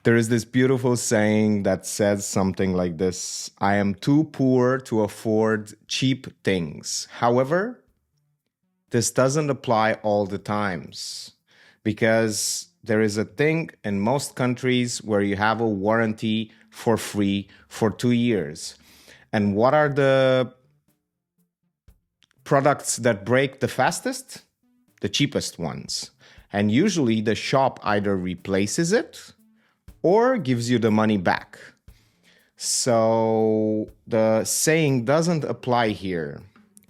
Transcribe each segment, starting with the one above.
There is this beautiful saying that says something like this: I am too poor to afford cheap things. However, this doesn't apply all the times because there is a thing in most countries where you have a warranty for free for 2 years. And what are the products that break the fastest? The cheapest ones. And usually the shop either replaces it or gives you the money back. So the saying doesn't apply here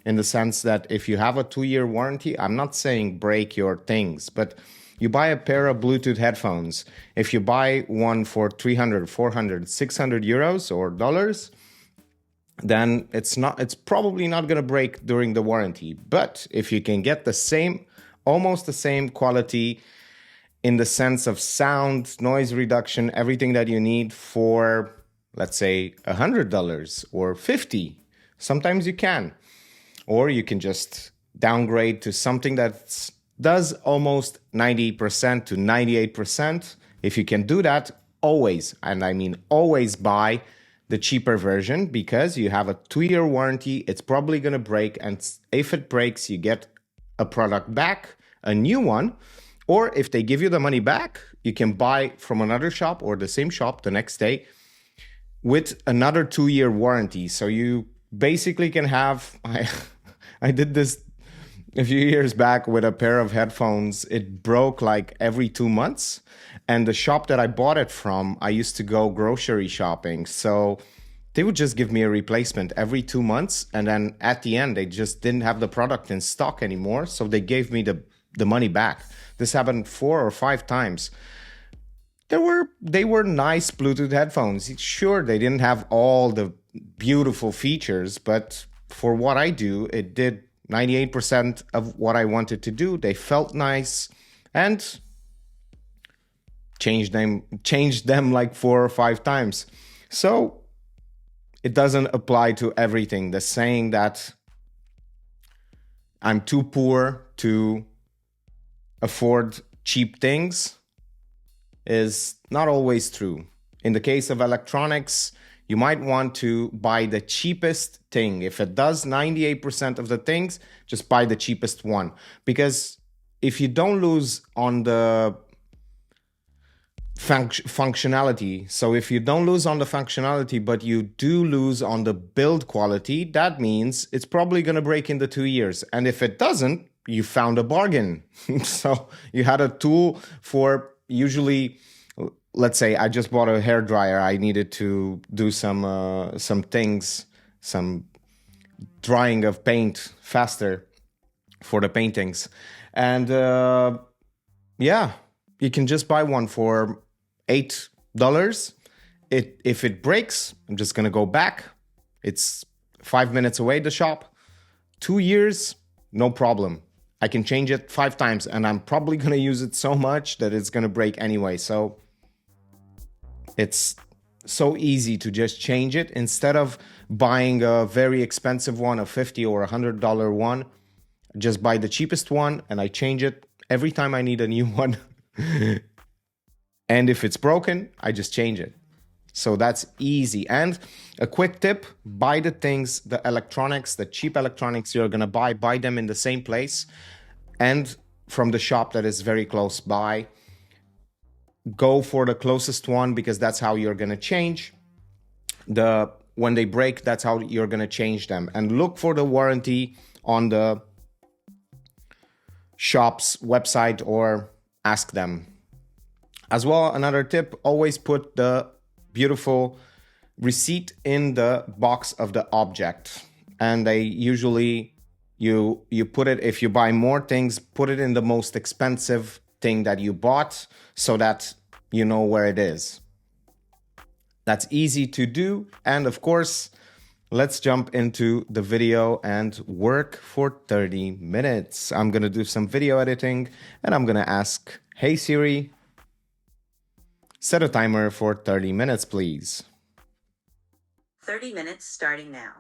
in the sense that if you have a 2-year warranty, I'm not saying break your things, but you buy a pair of Bluetooth headphones. If you buy one for 300, 400, 600 euros or dollars, then it's probably not going to break during the warranty. But if you can get the same, almost the same quality in the sense of sound, noise reduction, everything that you need for, let's say, $100 or 50, sometimes you can. Or you can just downgrade to something that does almost 90% to 98%. If you can do that, always, and I mean always, buy the cheaper version because you have a 2-year warranty. It's probably going to break, and if it breaks, you get a product back, a new one. Or if they give you the money back, you can buy from another shop or the same shop the next day with another 2-year warranty. So you basically can have, I did this a few years back with a pair of headphones. It broke like every 2 months. And the shop that I bought it from, I used to go grocery shopping. So they would just give me a replacement every 2 months. And then at the end, they just didn't have the product in stock anymore. So they gave me the money back. This happened 4 or 5 times. They were nice Bluetooth headphones. Sure, they didn't have all the beautiful features, but for what I do, it did 98% of what I wanted to do. They felt nice, and changed them like 4 or 5 times. So it doesn't apply to everything. The saying that I'm too poor to afford cheap things is not always true. In the case of electronics, you might want to buy the cheapest thing. If it does 98% of the things, just buy the cheapest one. Because if you don't lose on the functionality, so if you don't lose on the functionality, but you do lose on the build quality, that means it's probably going to break in the 2 years. And if it doesn't, you found a bargain. So you had a tool for, usually, let's say I just bought a hair dryer. I needed to do some things, some drying of paint faster for the paintings. And yeah, you can just buy one for $8. If it breaks, I'm just going to go back. It's 5 minutes away, the shop. 2 years, no problem. I can change it 5 times, and I'm probably going to use it so much that it's going to break anyway. So it's so easy to just change it. Instead of buying a very expensive one, a $50 or $100 one, just buy the cheapest one, and I change it every time I need a new one. And if it's broken, I just change it. So that's easy. And a quick tip: buy the things, the electronics, the cheap electronics you're going to buy them in the same place and from the shop that is very close by. Go for the closest one because that's how you're going to change. When they break, that's how you're going to change them. And look for the warranty on the shop's website or ask them. As well, another tip: always put the beautiful receipt in the box of the object. And they usually, you put it, if you buy more things, put it in the most expensive thing that you bought so that you know where it is. That's easy to do. And of course, let's jump into the video and work for 30 minutes. I'm going to do some video editing, and I'm going to ask, hey Siri, set a timer for 30 minutes, please. 30 minutes starting now.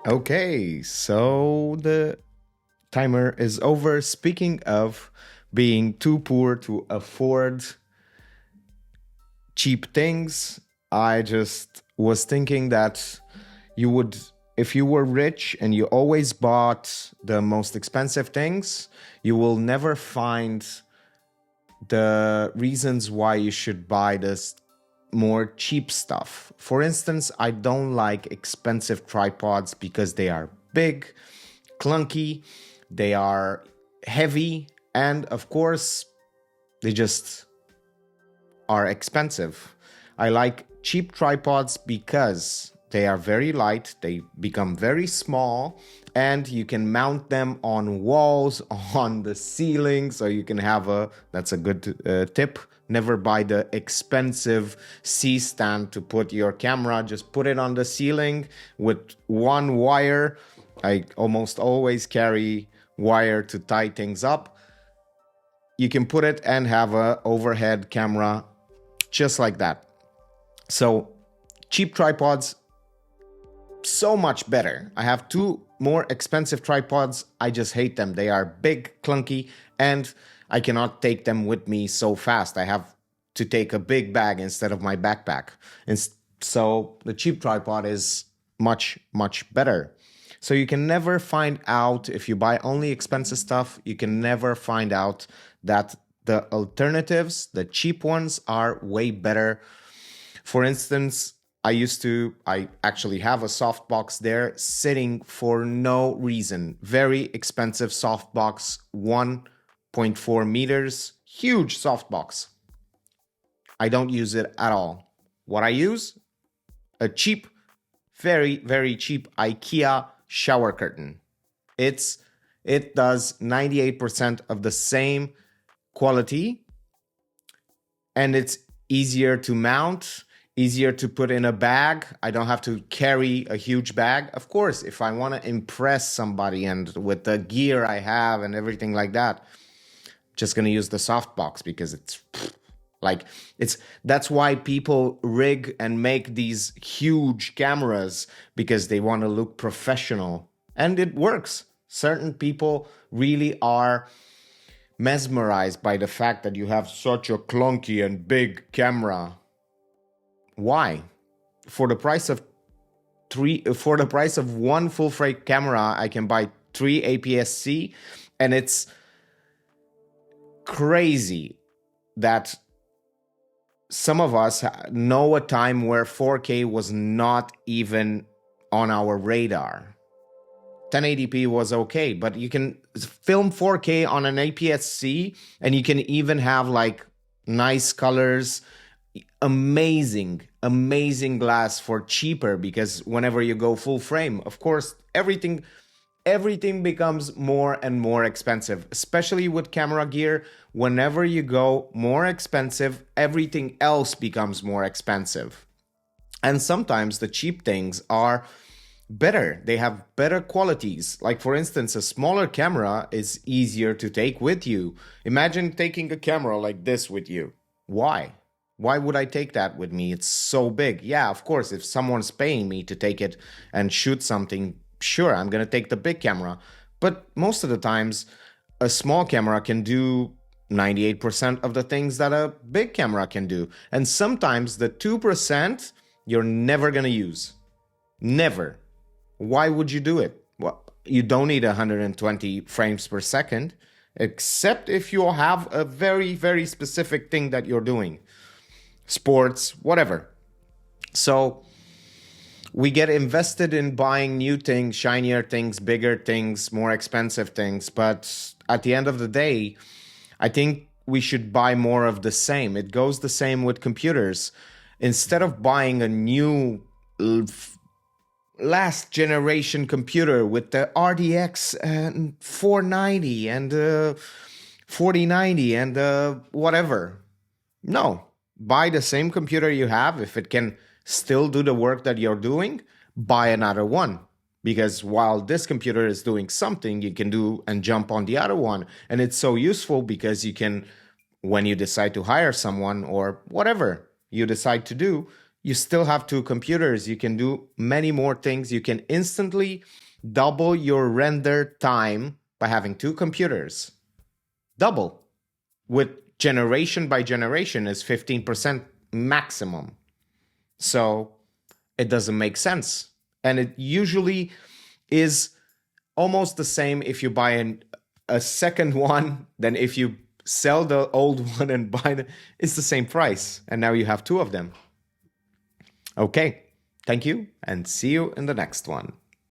Okay, so the timer is over. Speaking of being too poor to afford cheap things, I just was thinking that you would, if you were rich and you always bought the most expensive things, you will never find the reasons why you should buy this more cheap stuff. For instance, I don't like expensive tripods because they are big, clunky, they are heavy, and of course, they just are expensive. I like cheap tripods because they are very light, they become very small, and you can mount them on walls, on the ceiling. So you can have that's a good tip. Never buy the expensive C stand to put your camera. Just put it on the ceiling with one wire. I almost always carry wire to tie things up. You can put it and have a overhead camera just like that. So cheap tripods, so much better. I have two more expensive tripods. I just hate them. They are big, clunky, and I cannot take them with me so fast. I have to take a big bag instead of my backpack. And so the cheap tripod is much, much better. So you can never find out, if you buy only expensive stuff, you can never find out that the alternatives, the cheap ones, are way better. For instance, I actually have a softbox there sitting for no reason. Very expensive softbox, 1.4 meters, huge softbox. I don't use it at all. What I use? A cheap, very, very cheap IKEA shower curtain. It does 98% of the same quality, and it's easier to mount, easier to put in a bag. I don't have to carry a huge bag. Of course, if I want to impress somebody and with the gear I have and everything like that, just going to use the softbox because that's why people rig and make these huge cameras, because they want to look professional, and it works. Certain people really are mesmerized by the fact that you have such a clunky and big camera. Why? For the price of one full frame camera, I can buy 3 APS-C, and it's crazy that some of us know a time where 4K was not even on our radar. 1080p was okay, but you can film 4K on an APS-C, and you can even have like nice colors, amazing glass for cheaper, because whenever you go full frame, of course, everything becomes more and more expensive, especially with camera gear. Whenever you go more expensive, everything else becomes more expensive. And sometimes the cheap things are better. They have better qualities. Like, for instance, a smaller camera is easier to take with you. Imagine taking a camera like this with you. Why? Why would I take that with me? It's so big. Yeah, of course, if someone's paying me to take it and shoot something, sure, I'm going to take the big camera. But most of the times, a small camera can do 98% of the things that a big camera can do. And sometimes the 2% you're never going to use. Never. Why would you do it? Well, you don't need 120 frames per second, except if you have a very, very specific thing that you're doing. Sports, whatever. So we get invested in buying new things, shinier things, bigger things, more expensive things. But at the end of the day, I think we should buy more of the same. It goes the same with computers. Instead of buying a new last generation computer with the RDX 490 and 4090 and whatever. No, buy the same computer you have. If it can still do the work that you're doing, buy another one. Because while this computer is doing something, you can do and jump on the other one. And it's so useful because you can, when you decide to hire someone or whatever you decide to do, you still have two computers. You can do many more things. You can instantly double your render time by having two computers. Double. With generation by generation is 15% maximum. So it doesn't make sense. And it usually is almost the same if you buy a second one than if you sell the old one and it's the same price. And now you have two of them. Okay, thank you and see you in the next one.